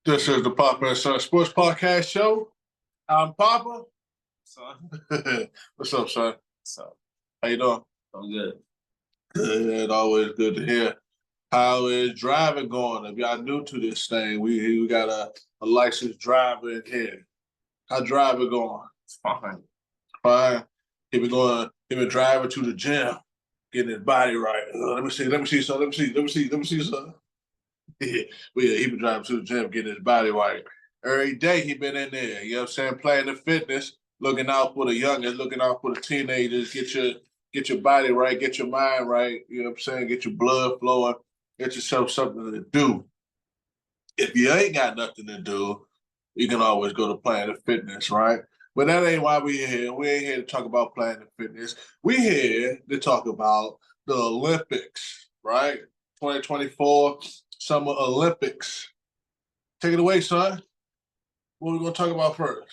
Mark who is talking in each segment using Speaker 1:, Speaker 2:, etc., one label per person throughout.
Speaker 1: This is the Papa and Son Sports Podcast Show. I'm Papa.
Speaker 2: Son.
Speaker 1: What's up, son?
Speaker 2: What's up?
Speaker 1: How you doing?
Speaker 2: I'm good.
Speaker 1: Good. Always good to hear. How is driving going? If y'all new to this thing, we got a licensed driver in here. How driving going?
Speaker 2: It's fine.
Speaker 1: Fine. He been driving to the gym, getting his body right. Let me see, son. Let me see, son. Yeah, he been driving to the gym, getting his body right. Every day he been in there, you know what I'm saying, playing the fitness, looking out for the youngest, looking out for the teenagers, get your body right, get your mind right, you know what I'm saying, get your blood flowing, get yourself something to do. If you ain't got nothing to do, you can always go to Planet Fitness, right? But that ain't why we here. We ain't here to talk about Planet Fitness. We here to talk about the Olympics, right? 2024 Summer Olympics. Take it away, son. What are we going to talk about first?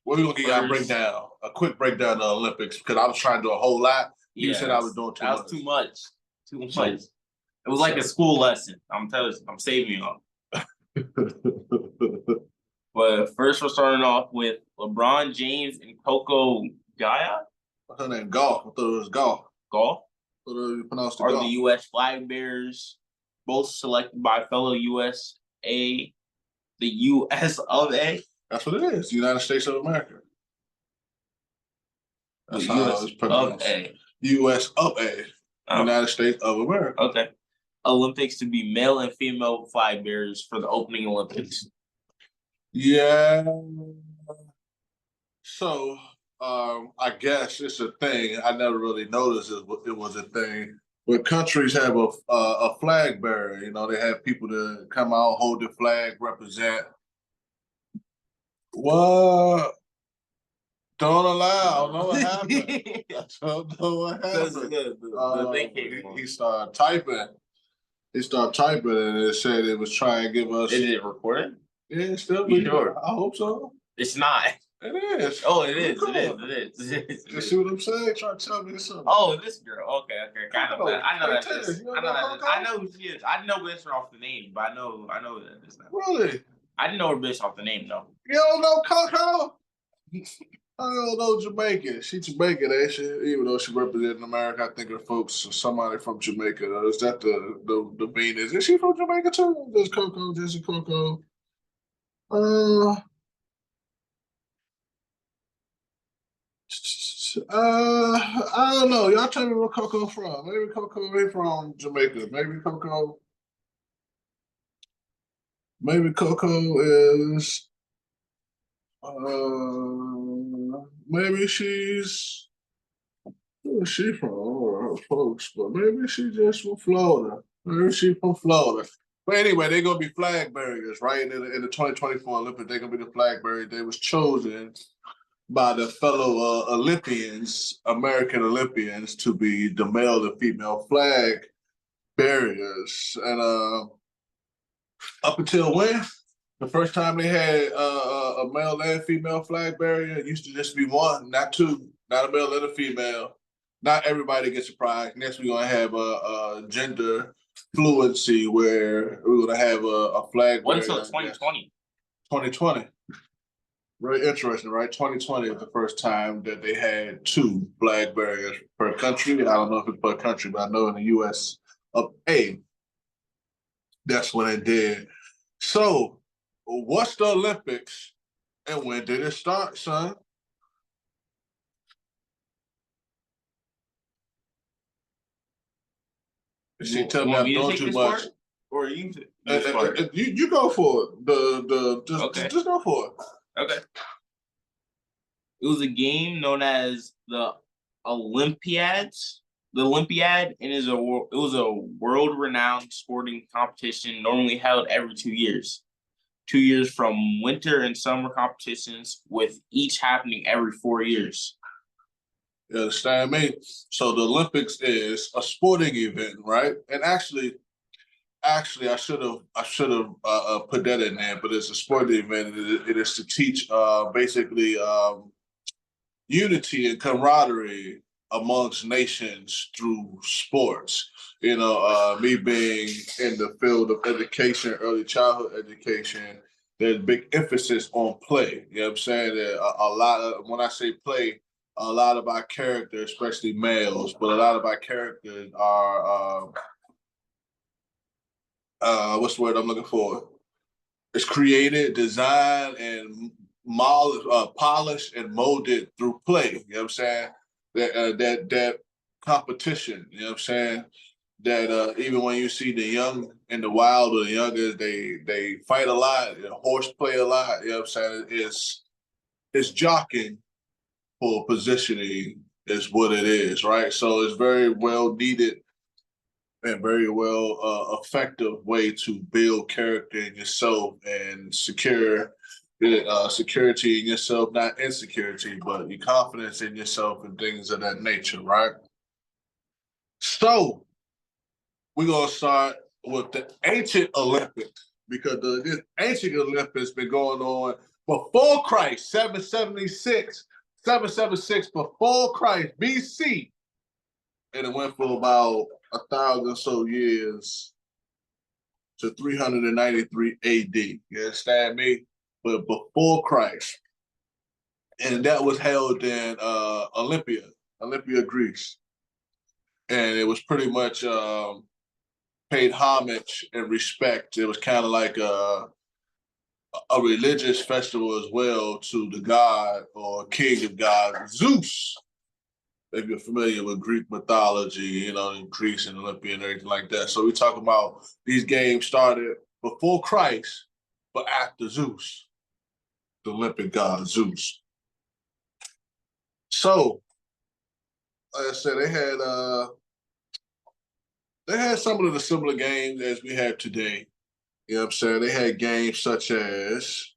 Speaker 1: What are we going to get y'all a breakdown? A quick breakdown of the Olympics, because I was trying to do a whole lot. You said I was doing too much.
Speaker 2: That was too much. Too much. It was like a school lesson. I'm telling you, I'm saving you all. But first, we're starting off with LeBron James and Coco Gauff.
Speaker 1: What's her name? Gauff. I thought it was Gauff.
Speaker 2: Gauff?
Speaker 1: I thought it was pronounced
Speaker 2: Are
Speaker 1: Gauff.
Speaker 2: the U.S. flag bearers, both selected by fellow USA, the U.S. of A.
Speaker 1: That's what it is. The United States of America. That's
Speaker 2: the
Speaker 1: how
Speaker 2: US
Speaker 1: it's pronounced.
Speaker 2: Of A.
Speaker 1: U.S. of A. United States of America.
Speaker 2: Okay. Olympics to be male and female flag bearers for the opening Olympics.
Speaker 1: Yeah. So, I guess it's a thing. I never really noticed it was a thing. But countries have a flag bearer. You know, they have people to come out, hold the flag, represent. What? Don't allow. I don't know what happened. I don't know what happened. He started typing. And it said it was trying to give us.
Speaker 2: Is it recorded?
Speaker 1: Yeah, it's still.
Speaker 2: You sure?
Speaker 1: I hope so.
Speaker 2: It's not.
Speaker 1: It is.
Speaker 2: Oh, it is. It is.
Speaker 1: You see what I'm saying? Try to tell me something.
Speaker 2: Oh, this girl. Okay. I know that. I know who she is. I didn't know this off the name, but I know that this now.
Speaker 1: Really?
Speaker 2: I didn't know her bitch off the name though.
Speaker 1: You don't know Coco? I don't know Jamaican. She's Jamaican, ain't she? Even though she representing America, I think her folks are somebody from Jamaica. Is that the meanest? Is she from Jamaica too? There's Coco, just Coco. I don't know. Y'all tell me where Coco from. Maybe Coco ain't from Jamaica. Maybe Coco is. Maybe she's. Where's she from? Or her folks, but maybe she just from Florida. Maybe she from Florida. But anyway, they're gonna be flag bearers, right? In the 2024 Olympics, they're gonna be the flag bearers. They was chosen by the fellow Olympians, American Olympians, to be the male and female flag bearers. And up until when? The first time they had a male and female flag bearer, it used to just be one, not two, not a male and a female. Not everybody gets a prize. Next, we're going to have a gender fluency where we're going to have a flag bearer.
Speaker 2: Until 2020.
Speaker 1: 2020. Very interesting, right? 2020 is the first time that they had two flag bearers per country. I don't know if it's per country, but I know in the U.S. of A, that's when it did. So, what's the Olympics and when did it start, son? She tell me I'm doing too much.
Speaker 2: Or you
Speaker 1: you go for it. Just go for it.
Speaker 2: Okay. It was a game known as the Olympiads. The Olympiad it was a world-renowned sporting competition normally held every 2 years. 2 years from winter and summer competitions, with each happening every 4 years.
Speaker 1: You understand me? So the Olympics is a sporting event, right? And actually, I should have put that in there, but it's a sporting event. It is to teach basically unity and camaraderie amongst nations through sports. Me being in the field of education, early childhood education, there's big emphasis on play. You know what I'm saying? A lot of, when I say play, a lot of our characters, especially males, but a lot of our characters are what's the word I'm looking for? It's created, designed, and polished and molded through play. You know what I'm saying? That competition. You know what I'm saying? That even when you see the young in the wild or the youngest, they fight a lot, horseplay a lot. You know what I'm saying? It's jockeying for positioning is what it is, right? So it's very well needed and very well effective way to build character in yourself and security in yourself, not insecurity, but your confidence in yourself and things of that nature, right? So we're gonna start with the ancient Olympics because this ancient Olympics been going on before Christ, 776 before Christ, BC, and it went for about 1,000 so years to 393 AD. You understand me? But before Christ, and that was held in Olympia, Greece, and it was pretty much paid homage and respect. It was kind of like a religious festival as well to the god or king of gods, Zeus. If you're familiar with Greek mythology, in Greece and Olympia and everything like that. So we talk about these games started before Christ, but after Zeus, the Olympic god Zeus. So, like I said, they had some of the similar games as we have today. You know what I'm saying? They had games such as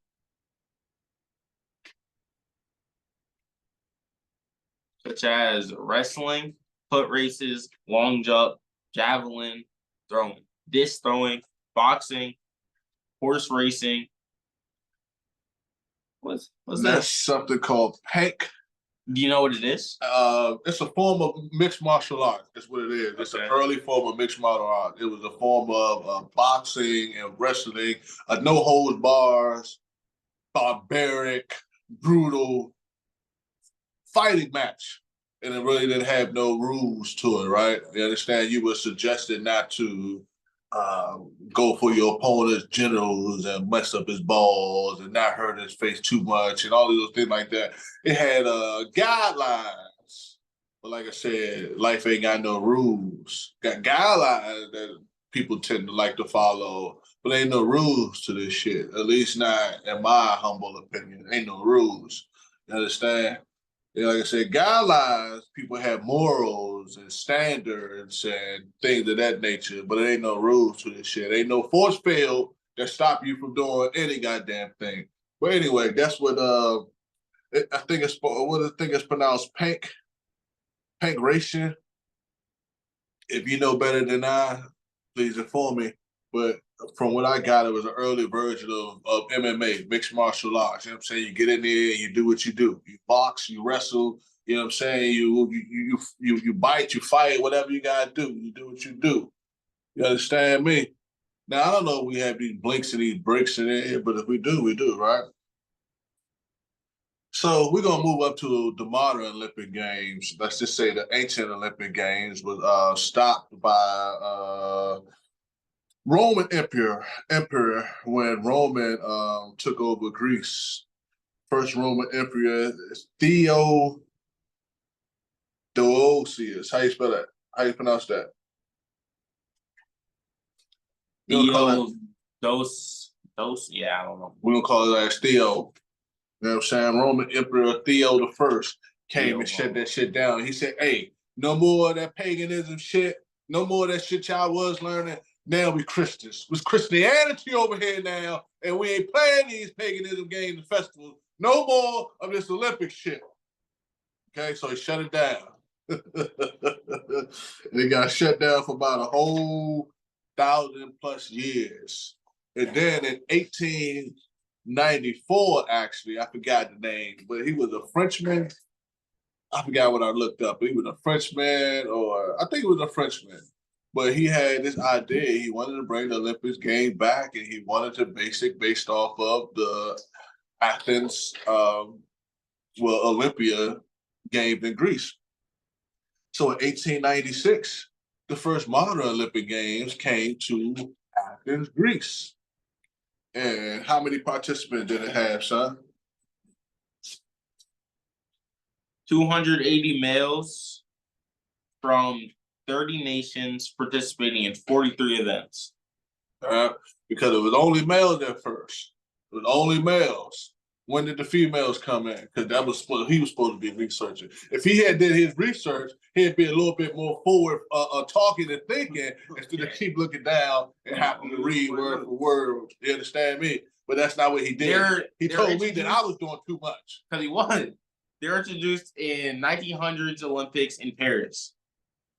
Speaker 2: wrestling, foot races, long jump, javelin throwing, disc throwing, boxing, horse racing. What's
Speaker 1: that's
Speaker 2: that?
Speaker 1: something called pank.
Speaker 2: Do you know what it is?
Speaker 1: It's a form of mixed martial art. That's what it is. It's an early form of mixed martial art. It was a form of boxing and wrestling, no holds bars, barbaric, brutal fighting match. And it really didn't have no rules to it, right? You understand? You were suggested not to go for your opponent's genitals and mess up his balls and not hurt his face too much and all of those things like that. It had guidelines, but like I said, life ain't got no rules. Got guidelines that people tend to like to follow, but ain't no rules to this shit. At least not in my humble opinion. Ain't no rules. You understand? Like I said, guidelines, people have morals and standards and things of that nature, but there ain't no rules to this shit. Ain't no force field that stop you from doing any goddamn thing. But anyway, that's what I think it's pronounced pankration. If you know better than I, please inform me. But from what I got, it was an early version of MMA, mixed martial arts. You know what I'm saying? You get in there and you do what you do. You box, you wrestle. You know what I'm saying? You bite, you fight, whatever you gotta do. You do what you do. You understand me? Now I don't know if we have these blinks and these breaks in there, but if we do, we do, right? So we're gonna move up to the modern Olympic Games. Let's just say the ancient Olympic Games was stopped by Roman emperor when Roman took over Greece. First Roman emperor is Theodosius. How you spell that? How you pronounce that?
Speaker 2: Yeah, I don't know.
Speaker 1: We're gonna call it as Theo. You know what I'm saying? Roman Emperor Theo the First came and shut that shit down. He said, hey, no more of that paganism shit. No more of that shit y'all was learning. Now we Christians. It's Christianity over here now, and we ain't playing these paganism games and festivals. No more of this Olympic shit. Okay, so he shut it down. And it got shut down for about a whole 1,000+ years. And then in 1894, actually, I forgot the name, but he was a Frenchman. I forgot what I looked up. He was a Frenchman, or I think it was a Frenchman. But he had this idea. He wanted to bring the Olympics game back, and he wanted to based off of the Athens, Olympia games in Greece. So in 1896, the first modern Olympic Games came to Athens, Greece. And how many participants did it have, son?
Speaker 2: 280 males from 30 nations participating in 43 events.
Speaker 1: Because it was only males at first. It was only males. When did the females come in? Because he was supposed to be researching. If he had did his research, he'd be a little bit more forward talking and thinking instead of keep looking down and having to read word for word. You understand me? But that's not what he did. He told me that I was doing too much.
Speaker 2: Because he was. They were introduced in 1900s Olympics in Paris.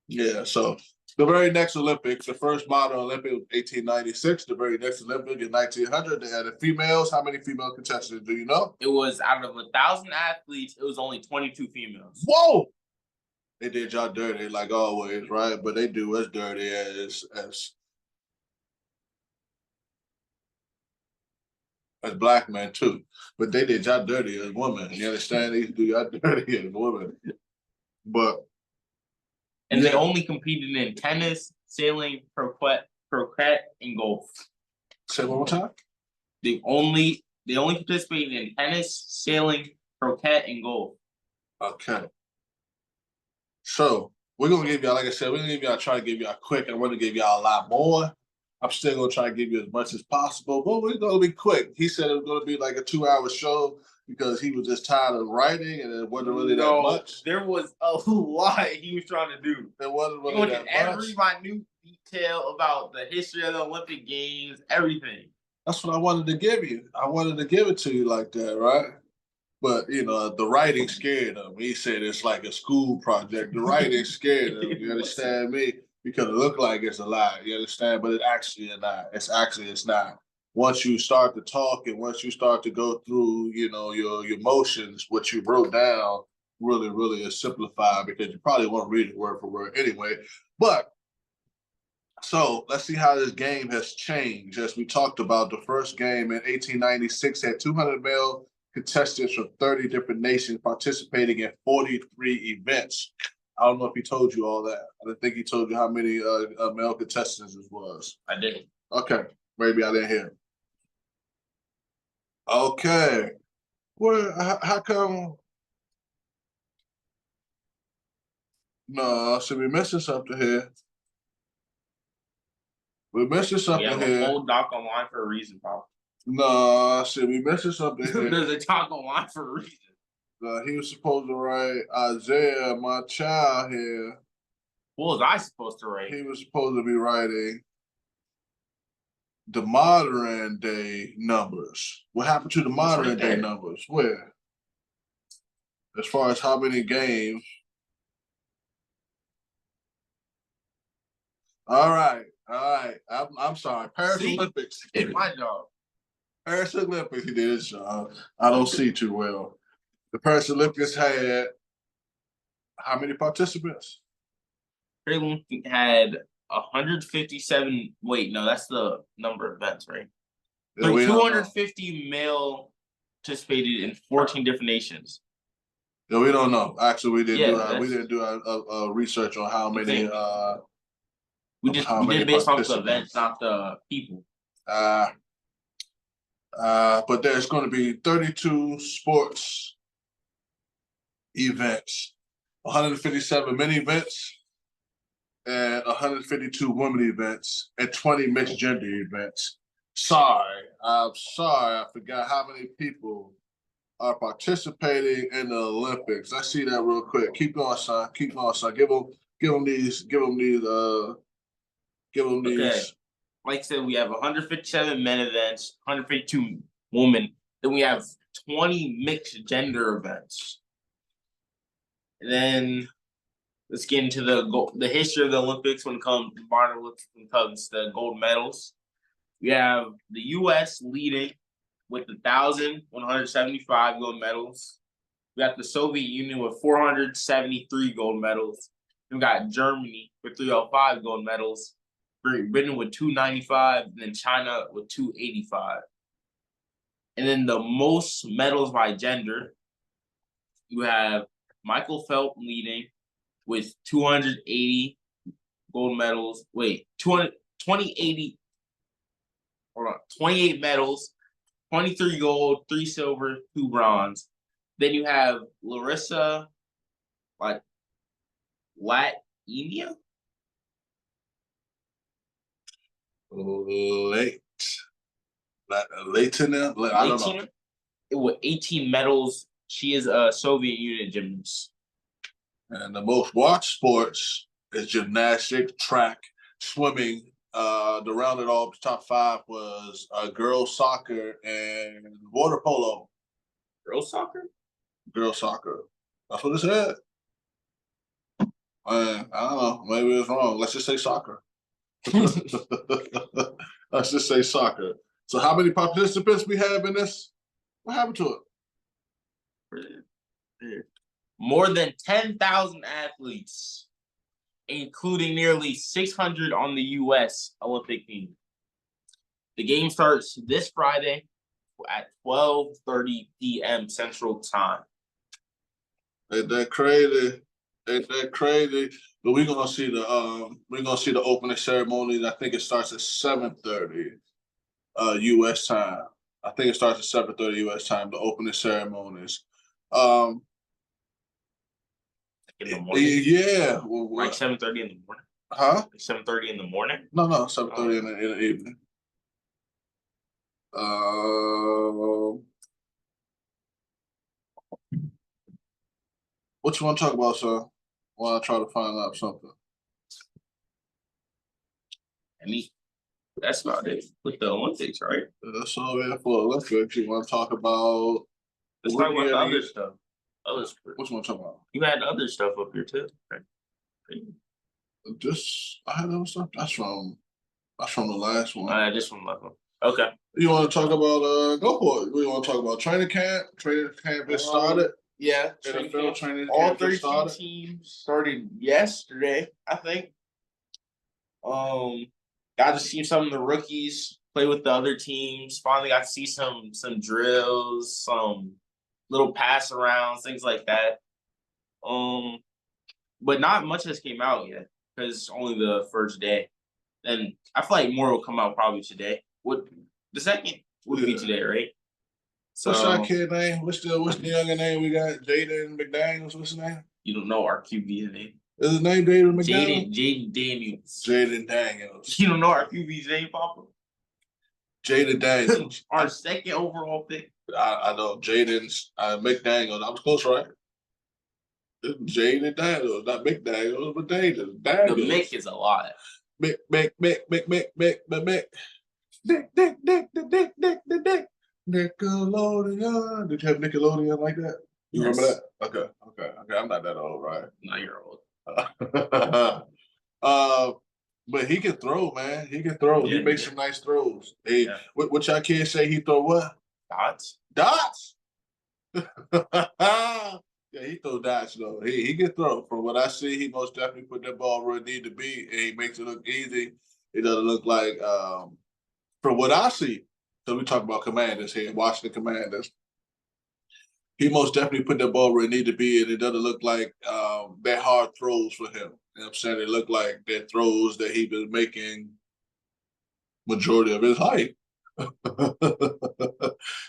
Speaker 1: Yeah, so the very next Olympics, the first modern Olympic was 1896. The very next Olympic in 1900, they had the females. How many female contestants do you know?
Speaker 2: It was out of 1,000 athletes, it was only 22 females.
Speaker 1: Whoa! They did y'all dirty like always, right? But they do us dirty as black men too. But they did y'all dirty as women. You understand? They do y'all dirty as women. But
Speaker 2: and they only competed in tennis, sailing, croquet, and golf.
Speaker 1: Say one more time.
Speaker 2: They only participated in tennis, sailing, croquet, and golf.
Speaker 1: Okay. So we're gonna give y'all, like I said, we're gonna give y'all try to give y'all quick, and we're gonna give y'all a lot more. I'm still gonna try to give you as much as possible, but we're gonna be quick. He said it was gonna be like a 2-hour show because he was just tired of writing, and it wasn't really that much.
Speaker 2: There was a lot he was trying to do.
Speaker 1: It wasn't really that much.
Speaker 2: Every minute detail about the history of the Olympic Games, everything.
Speaker 1: That's what I wanted to give you. I wanted to give it to you like that, right? But you know, the writing scared him. He said it's like a school project. The writing scared him. You understand me? Because it looked like it's a lie. You understand? But it actually is not. It's not. Once you start to talk and once you start to go through, you know, your emotions, what you wrote down really is simplified because you probably won't read it word for word anyway. But so let's see how this game has changed. As we talked about, the first game in 1896 had 200 male contestants from 30 different nations participating in 43 events. I don't know if he told you all that. I don't think he told you how many male contestants it was.
Speaker 2: I didn't.
Speaker 1: Okay, maybe I didn't hear. Okay, well, how come? No, so we're missing something here. We're missing something here.
Speaker 2: We have a whole doc online for a reason, Paul.
Speaker 1: No, see, we missing something here.
Speaker 2: There's a doc online for a reason.
Speaker 1: He was supposed to write Isaiah, my child here.
Speaker 2: What was I supposed to write?
Speaker 1: He was supposed to be writing the modern day numbers. What happened to the modern day numbers? Where? As far as how many games? All right. I'm sorry. Paris Olympics.
Speaker 2: It's my job.
Speaker 1: Paris Olympics, he did his job. I don't see too well. The Paris Olympics had how many participants?
Speaker 2: Paris Olympics had 157. Wait, no, that's the number of events, right?
Speaker 1: Yeah,
Speaker 2: 250 male participated in 14 different nations.
Speaker 1: No, we don't know. Actually, we didn't do our research on how many.
Speaker 2: We did it based off the events, not the people.
Speaker 1: But there's going to be 32 sports events, 157 men events, and 152 women events, and 20 mixed gender events. I'm sorry, I forgot how many people are participating in the Olympics. Let's see that real quick. Keep going, son. Keep going, son. Give them these.
Speaker 2: Okay. Like I said, we have 157 men events, 152 women. Then we have 20 mixed gender events. And then let's get into the history of the Olympics when it comes to modern Olympics, when it comes to gold medals. We have the U.S. leading with 1,175 gold medals. We got the Soviet Union with 473 gold medals. We got Germany with 305 gold medals. Britain with 295, and then China with 285. And then the most medals by gender, you have Michael Phelps leading with 280 gold medals. Wait, 2080. Hold on, 28 medals, 23 gold, 3 silver, 2 bronze. Then you have Larissa, like Latvia?
Speaker 1: Late. Late in there? I don't know.
Speaker 2: With 18 medals, she is a Soviet Union gymnast.
Speaker 1: And the most watched sports is gymnastics, track, swimming. The rounded off top 5 was girls soccer and water polo.
Speaker 2: Girls soccer?
Speaker 1: Girls soccer. That's what it said. I don't know. Maybe it's wrong. Let's just say soccer. Let's just say soccer. So how many participants we have in this? What happened to
Speaker 2: it? More than 10,000 athletes, including nearly 600 on the U.S. Olympic team. The game starts this Friday at 12:30 p.m. Central Time.
Speaker 1: Ain't that crazy? Ain't that crazy? But we're gonna see the opening ceremony. I think it starts at 7:30 U.S. time. I think it starts at 7:30 U.S. time. The opening ceremonies.
Speaker 2: In the morning?
Speaker 1: Yeah.
Speaker 2: Like 7:30 in the morning?
Speaker 1: Huh?
Speaker 2: Like 7:30 in the morning?
Speaker 1: No, 7:30 in the evening. What you want to talk about, sir? While I try to find out something.
Speaker 2: I mean, that's about it with the Olympics, right?
Speaker 1: That's all we have for Olympics. You want to talk about?
Speaker 2: Let's talk about the other stuff. Other sport.
Speaker 1: What you want to talk about?
Speaker 2: You had other stuff up here too, right?
Speaker 1: I had other stuff. That's from the last one.
Speaker 2: Just from last one. Okay.
Speaker 1: You want to talk about? Go for it. We want to talk about training camp. Training camp has started.
Speaker 2: Yeah,
Speaker 1: NFL training
Speaker 2: all
Speaker 1: camp
Speaker 2: 13 teams started yesterday, I think. Got to see some of the rookies play with the other teams. Finally got to see some drills, some little pass arounds, things like that. But not much has came out yet because it's only the first day. And I feel like more will come out probably today. The second would be today, right? So,
Speaker 1: what's our kid name? What's the younger name we got? Jaden McDaniels. What's his name?
Speaker 2: You don't know our QB's name.
Speaker 1: Is his name Jaden McDaniels?
Speaker 2: Jaden Daniels.
Speaker 1: Jaden Daniels.
Speaker 2: You don't know our QB's name, Papa?
Speaker 1: Jaden Daniels.
Speaker 2: Our second overall pick.
Speaker 1: I know Jaden's McDaniels. I was close, right? Jaden Daniels, not McDaniels, but Jaden Daniels.
Speaker 2: The Mick is a lot.
Speaker 1: Mick. Dick. Nickelodeon. Did you have Nickelodeon like that? You remember that? Okay. I'm not that old, right?
Speaker 2: No, you're old.
Speaker 1: But he can throw, man. He can throw.
Speaker 2: Yeah,
Speaker 1: he makes some nice throws. Hey, what y'all kids say? He throw what? Dots. Yeah, he throw dots though. He can throw. From what I see, he most definitely put that ball where it need to be, and he makes it look easy. It doesn't look like, from what I see. So we talk about Commanders here, Washington Commanders. He most definitely put that ball where it need to be, and it doesn't look like that hard throws for him. You know what I'm saying? It looked like that throws that he been making majority of his height.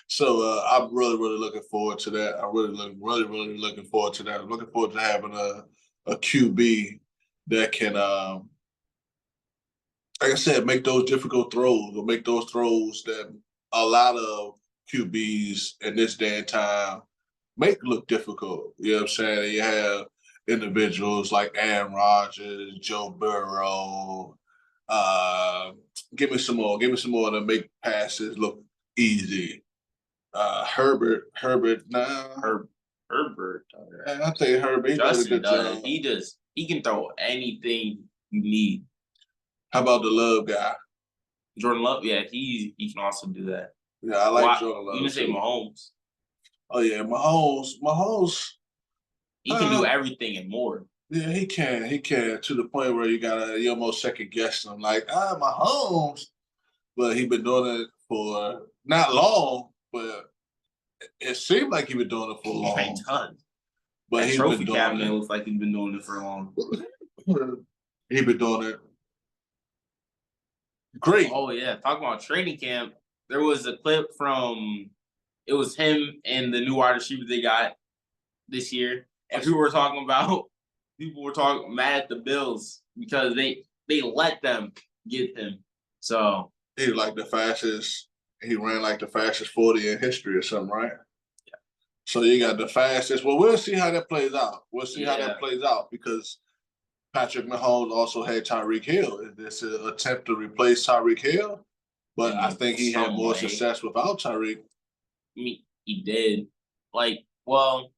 Speaker 1: So I'm really looking forward to that. I'm really looking forward to that. I'm looking forward to having a QB that can, like I said, make those difficult throws or make those throws that a lot of QBs in this day and time make look difficult. You know what I'm saying? And you have individuals like Aaron Rodgers, Joe Burrow. Give me some more to make passes look easy. Herbert. Nah.
Speaker 2: Herbert.
Speaker 1: I think Herbert.
Speaker 2: Justin does. He can throw anything you need.
Speaker 1: How about the Love guy?
Speaker 2: Jordan Love, yeah, he can also do that.
Speaker 1: Yeah, I like Jordan Love.
Speaker 2: You can say Mahomes.
Speaker 1: Oh yeah, Mahomes.
Speaker 2: He can do everything and more.
Speaker 1: Yeah, he can. He can to the point where you almost second guess him. Like Mahomes, but he been doing it for not long, but it seemed like he been doing it for long.
Speaker 2: A ton.
Speaker 1: But
Speaker 2: That
Speaker 1: he's
Speaker 2: trophy
Speaker 1: been doing
Speaker 2: cabinet
Speaker 1: it.
Speaker 2: looks like he's been doing it for long.
Speaker 1: He been doing it. Great.
Speaker 2: Oh yeah, talking about training camp. There was a clip from it was him and the new wide receiver they got this year, and people were talking mad at the Bills because they let them get him. So
Speaker 1: He like the fastest. He ran like the fastest 40 in history or something, right?
Speaker 2: Yeah.
Speaker 1: So you got the fastest. Well, we'll see how that plays out. We'll see how that plays out because Patrick Mahomes also had Tyreek Hill. Is this an attempt to replace Tyreek Hill? But I think he had more success without Tyreek.
Speaker 2: I mean, he did. Like, well,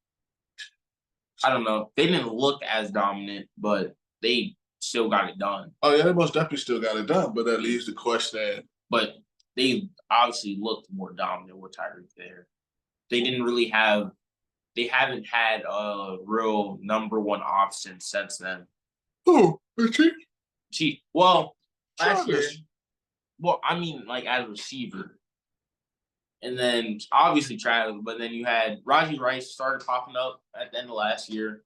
Speaker 2: I don't know. They didn't look as dominant, but they still got it done.
Speaker 1: Oh, yeah, they most definitely still got it done. But that leaves the question.
Speaker 2: But they obviously looked more dominant with Tyreek there. They didn't really have – they haven't had a real number one option since then.
Speaker 1: Oh,
Speaker 2: Chief. Well, last year – well, I mean, like, as a receiver. And then, obviously, Travis. But then you had Raji Rice started popping up at the end of last year.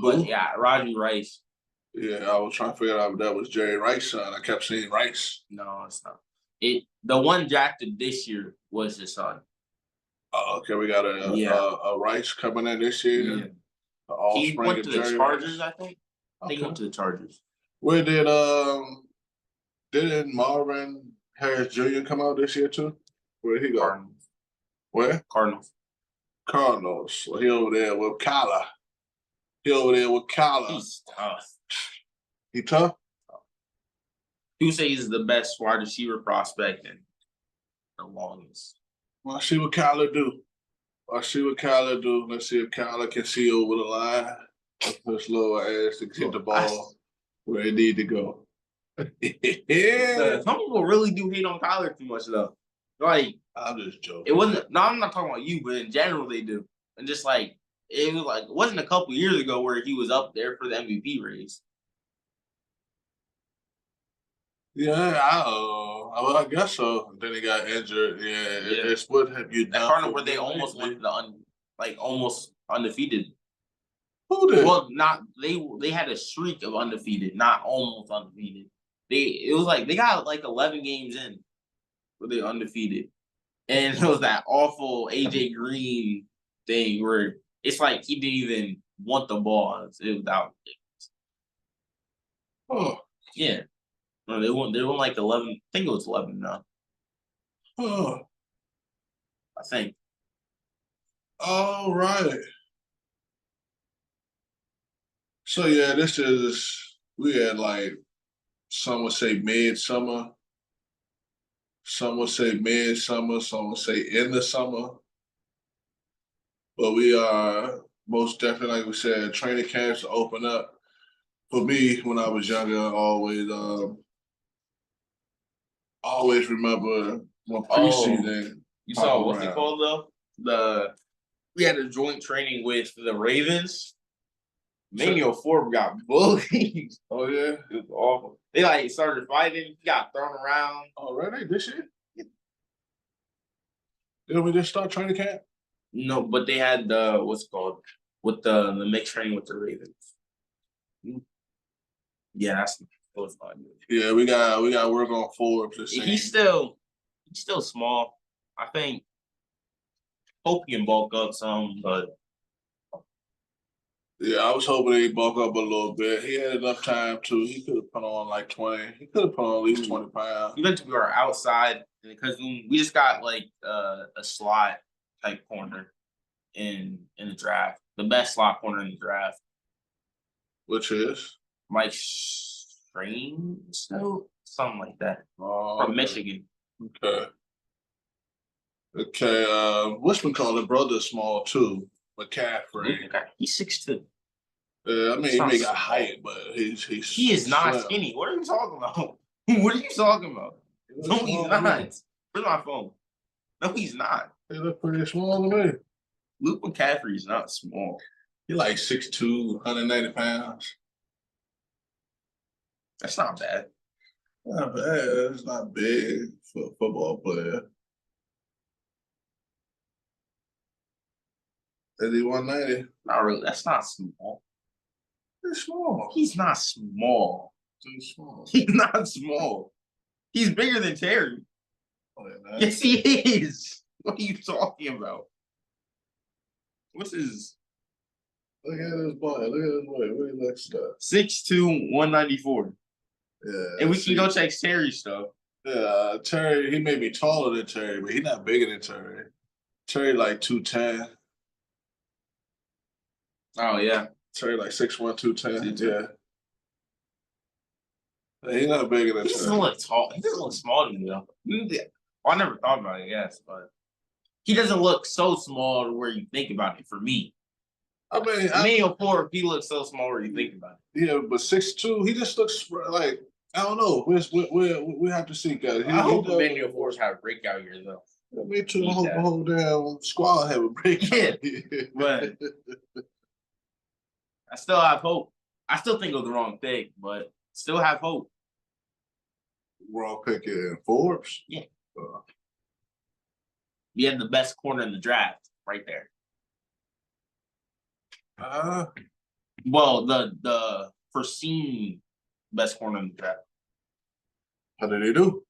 Speaker 2: But, yeah, Raji Rice.
Speaker 1: Yeah, I was trying to figure out if that was Jerry Rice's son. I kept saying Rice.
Speaker 2: No, it's not. The one drafted this year was his son.
Speaker 1: Oh, okay, we got a Rice coming in this year.
Speaker 2: Yeah. He went to the Chargers, I think. I think he went to the Chargers.
Speaker 1: Where didn't Marvin Harris Jr. come out this year too? Where did he go?
Speaker 2: Cardinals.
Speaker 1: Where?
Speaker 2: Cardinals.
Speaker 1: Well, he over there with Kyler.
Speaker 2: He's tough.
Speaker 1: He tough?
Speaker 2: People say he's the best wide receiver prospect in the longest.
Speaker 1: Well, I see what Kyler do. Let's see if Kyler can see over the line. His little ass to get the ball where it need to go.
Speaker 2: Yeah. Some people really do hate on Kyler too much though. Like,
Speaker 1: I'm just joking.
Speaker 2: It wasn't. No, I'm not talking about you, but in general they do. And just like it wasn't a couple years ago where he was up there for the MVP race.
Speaker 1: Yeah, I guess so. Then he got injured. Yeah. It's what have you done?
Speaker 2: That part where they almost went almost undefeated.
Speaker 1: Who did?
Speaker 2: Well, not they had a streak of undefeated, not almost undefeated. It was like they got like 11 games in where they undefeated. And it was that awful AJ Green thing where it's like he didn't even want the ball. It was out.
Speaker 1: Oh.
Speaker 2: Yeah. No, they won like 11. I think it was 11 now.
Speaker 1: Oh.
Speaker 2: I think.
Speaker 1: All right. So yeah, we had like some would say midsummer. Some would say midsummer, some would say in the summer. But we are most definitely, like we said, training camps open up. For me, when I was younger, I always remember when preseason.
Speaker 2: You saw what's it called though? We had a joint training with the Ravens. Manuel Forbes got bullied.
Speaker 1: Oh yeah,
Speaker 2: it was awful. They like started fighting. He got thrown around.
Speaker 1: Already this year? Did we just start training camp?
Speaker 2: No, but they had the what's it called with the mixed training with the Ravens. Yeah, that was fun.
Speaker 1: Yeah, we got to work on Forbes.
Speaker 2: He's still small. I think. Hope he can bulk up some, but.
Speaker 1: Yeah, I was hoping he'd bulk up a little bit. He had enough time to. He could have put on like 20. He could have put on at least 20 pounds.
Speaker 2: We went to our outside because we just got like a slot type corner in the draft. The best slot corner in the draft.
Speaker 1: Which is?
Speaker 2: Mike Strange? No, something like that. From Michigan.
Speaker 1: Okay. What's been called? The brother small too. McCaffrey.
Speaker 2: He's 6'2".
Speaker 1: I mean, he may got height, but
Speaker 2: he is not slim. Skinny. What are you talking about? What are you talking about? No, he's not. Where's my phone? No, he's not.
Speaker 1: He look pretty small to me.
Speaker 2: Luke McCaffrey's not small.
Speaker 1: He like 6'2", 190 pounds.
Speaker 2: That's not bad.
Speaker 1: Not bad. It's not big for a football player. Is he 190?
Speaker 2: Not really. That's not small.
Speaker 1: It's small.
Speaker 2: He's not small.
Speaker 1: He's small.
Speaker 2: He's not small. He's bigger than Terry.
Speaker 1: Oh, yeah,
Speaker 2: Yes, he is. What are you talking about? What's his
Speaker 1: Look at his body. Look at his weight. Look at that stuff.
Speaker 2: 6'2", 194?
Speaker 1: Yeah.
Speaker 2: And we can go check Terry's stuff.
Speaker 1: Yeah, Terry, he may be taller than Terry, but he's not bigger than Terry. Terry like 210.
Speaker 2: Oh yeah.
Speaker 1: Terry like 6'1", 210.
Speaker 2: 210.
Speaker 1: Yeah. He's not bigger than
Speaker 2: He
Speaker 1: Terry.
Speaker 2: doesn't look tall. He doesn't look small to me though. I never thought about it, yes, but he doesn't look so small to where you think about it for me.
Speaker 1: I mean,
Speaker 2: Emmanuel Forbes, he looks so small where you think about it.
Speaker 1: Yeah, but 6'2", he just looks like, I don't know. We have to see, guys.
Speaker 2: I hope Emmanuel Forbes have a breakout year though.
Speaker 1: Yeah, me too. I hope the whole damn squad have a breakout.
Speaker 2: Yeah, but I still have hope. I still think it was the wrong thing, but still have hope.
Speaker 1: Wrong pick in Forbes.
Speaker 2: Yeah. We had the best corner in the draft right there. Well, the foreseen best corner in the draft.
Speaker 1: How did he do?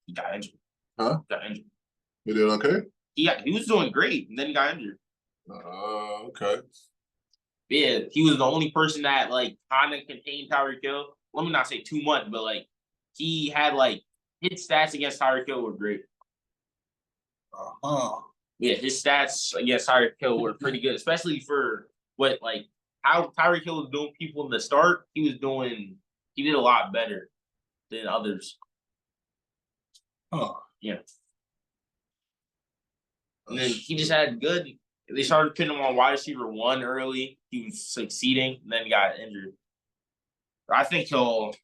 Speaker 2: He got injured.
Speaker 1: Huh?
Speaker 2: Got injured.
Speaker 1: He did okay?
Speaker 2: He was doing great, and then he got injured.
Speaker 1: Okay.
Speaker 2: Yeah, he was the only person that like kind of contained Tyreek Hill. Let me not say too much, but like he had like his stats against Tyreek Hill were great. Yeah, his stats against Tyreek Hill were pretty good, especially for what like how Tyreek Hill was doing people in the start. He did a lot better than others. Yeah. And then he just had good. They started putting him on wide receiver 1 early. He was succeeding, and then he got injured. I think he'll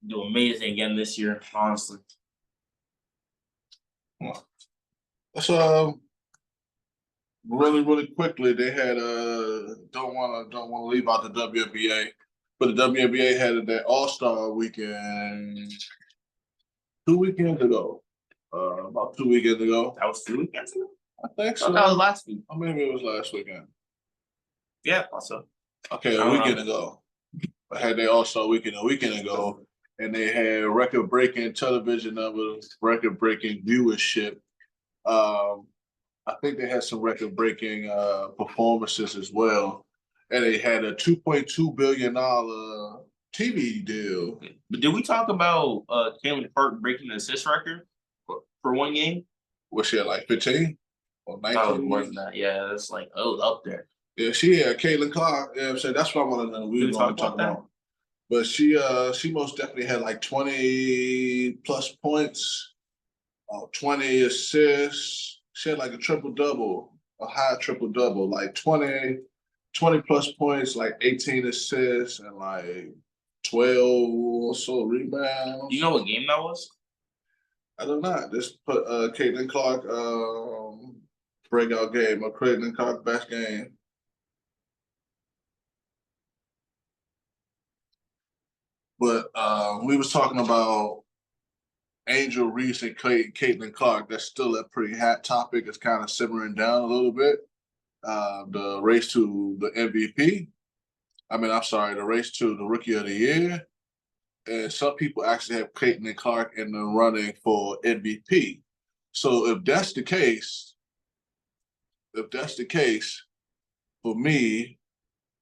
Speaker 2: do amazing again this year, honestly.
Speaker 1: So really quickly, they had don't want to leave out the WNBA, but the WNBA had their All-Star weekend 2 weekends ago. About 2 weekends ago.
Speaker 2: That was 2 weekends ago?
Speaker 1: I think so.
Speaker 2: That was last week.
Speaker 1: Or maybe it was last weekend.
Speaker 2: Yeah, also.
Speaker 1: Okay, a weekend ago. I had their All-Star weekend a weekend ago, and they had record-breaking television numbers, record-breaking viewership. I think they had some record-breaking performances as well, and they had a $2.2 billion TV deal.
Speaker 2: But did we talk about Caitlin Clark breaking the assist record for one game?
Speaker 1: Was she at like 15 or 19?
Speaker 2: No, more than that. Yeah, it's like up there.
Speaker 1: Yeah, she had Caitlin Clark. You know what I'm saying? That's what I want to know. We were going to talk about. But she most definitely had like 20 plus points, 20 assists. She had like a triple-double, a high triple-double, like 20 plus points, like 18 assists, and like 12 or so rebounds.
Speaker 2: Do you know what game that was?
Speaker 1: I do not. Just put Caitlin Clark breakout game or Caitlin Clark best game. But we was talking about Angel Reese and Caitlin Clark. That's still a pretty hot topic. It's kind of simmering down a little bit. The race to the MVP. The race to the Rookie of the Year. And some people actually have Caitlin Clark in the running for MVP. So if that's the case, for me,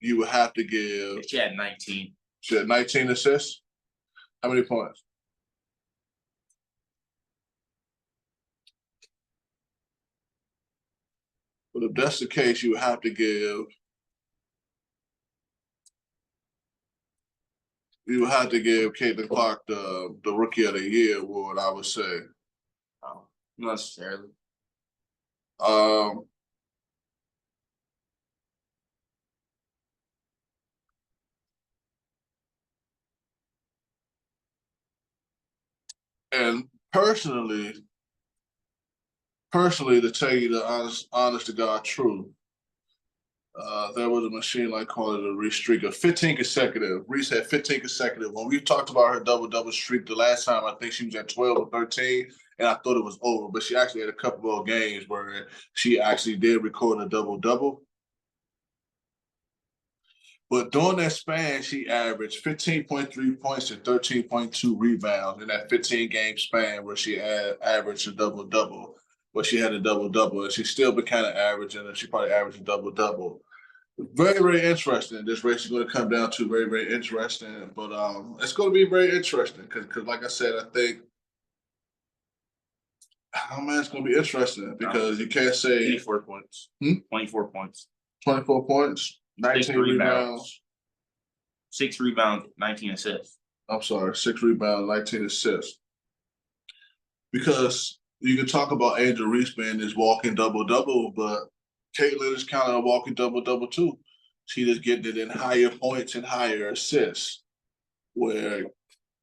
Speaker 1: you would have to give.
Speaker 2: She had 19.
Speaker 1: She had 19 assists. How many points? But if that's the case, you would have to give. You would have to give Caitlin Clark the Rookie of the Year award, I would say.
Speaker 2: Oh, not necessarily.
Speaker 1: And personally, personally, to tell you the honest to God truth, there was a machine like call it a Reese streak of 15 consecutive. Reese had 15 consecutive. When we talked about her double streak the last time, I think she was at 12 or 13, and I thought it was over. But she actually had a couple of games where she actually did record a double. But during that span, she averaged 15.3 points and 13.2 rebounds in that 15-game span where she averaged a double. But she had a double, and she still been kind of averaging, and she probably averaged a double. Very, very interesting. This race is going to come down to very, very interesting. But it's going to be very interesting because, like I said, I think, oh man, it's going to be interesting because you can't say
Speaker 2: 24 points. 24 points.
Speaker 1: 24 points, 19 rebounds.
Speaker 2: 6 rebounds, 19 assists.
Speaker 1: I'm sorry, 6 rebounds, 19 assists. Because you can talk about Angel Reese being this walking double, but Caitlin is kind of a walking double too. She just getting it in higher points and higher assists, where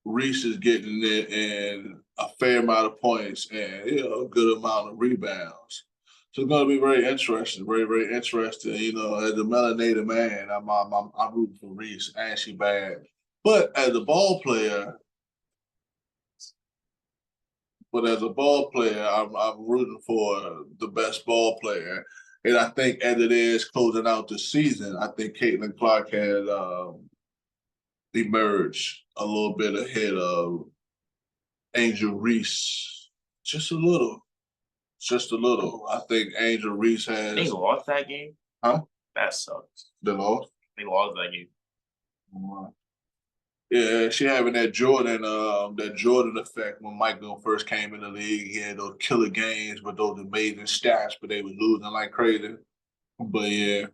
Speaker 1: Reese is getting it in a fair amount of points and a good amount of rebounds. So it's going to be very interesting, very, very interesting. You know, as a melanated man, I'm rooting for Reese, and she bad. But as a ball player, I'm rooting for the best ball player. And I think as it is closing out the season, I think Caitlin Clark has emerged a little bit ahead of Angel Reese. Just a little. I think Angel Reese has.
Speaker 2: They lost that game?
Speaker 1: Huh?
Speaker 2: That sucks.
Speaker 1: They lost?
Speaker 2: They lost that game.
Speaker 1: Yeah, she having that Jordan effect when Michael first came in the league. He had those killer games with those amazing stats, but they were losing like crazy. But yeah,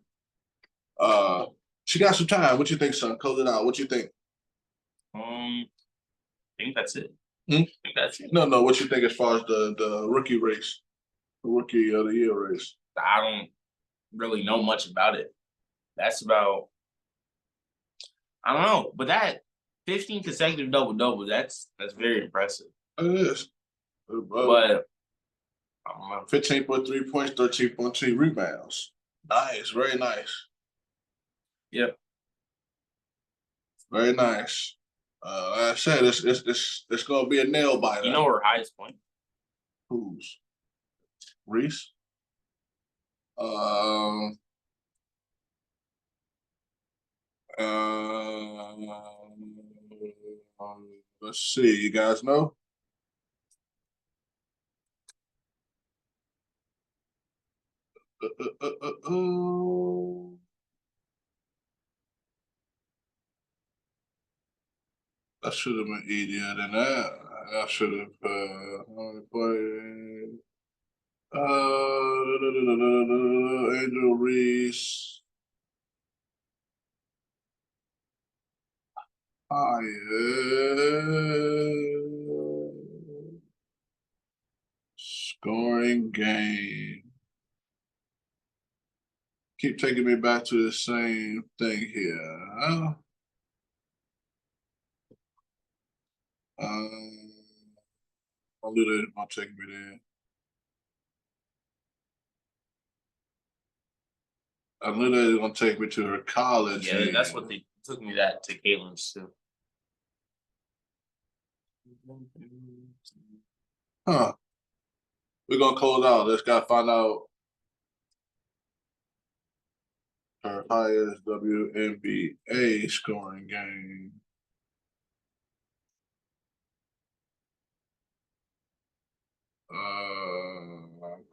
Speaker 1: she got some time. What you think, son? Close it out. What you think?
Speaker 2: I think that's it.
Speaker 1: I
Speaker 2: think that's it.
Speaker 1: No. What you think as far as the rookie race, the rookie of the year race?
Speaker 2: I don't really know much about it. That's about. I don't know, but that 15 consecutive double, that's very impressive.
Speaker 1: It is.
Speaker 2: But I don't know.
Speaker 1: 15.3 points, 13.2 rebounds. Nice, very nice.
Speaker 2: Yep.
Speaker 1: Very nice. Like I said, it's gonna be a nail biter.
Speaker 2: You know her highest point?
Speaker 1: Who's? Reese? Let's see. You guys know? That should have been easier than that. I should have played. Angel Reese. Scoring game. Keep taking me back to the same thing here. Huh? I'll do that. I'll take me there. I knew that was gonna take me to her college.
Speaker 2: Yeah, that's what they took me that to Caitlin's too.
Speaker 1: Huh. We're gonna close out. Let's gotta find out her highest WNBA scoring game.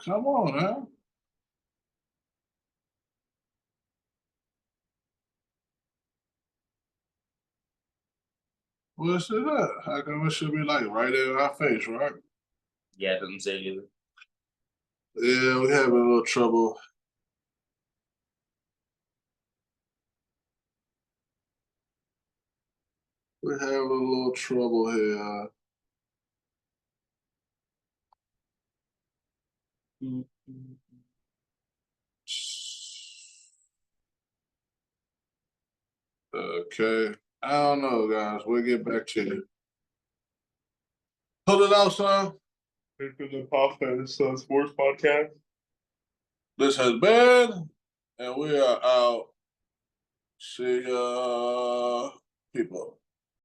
Speaker 1: Come on, huh? What's it at? How come it should be like right in our face, right?
Speaker 2: Yeah, it doesn't say either.
Speaker 1: Yeah, we having a little trouble. We're having a little trouble here. Okay. I don't know, guys. We'll get back to you. Pull it out, son.
Speaker 3: the podcast, sports podcast.
Speaker 1: This has been, and we are out. See ya, people.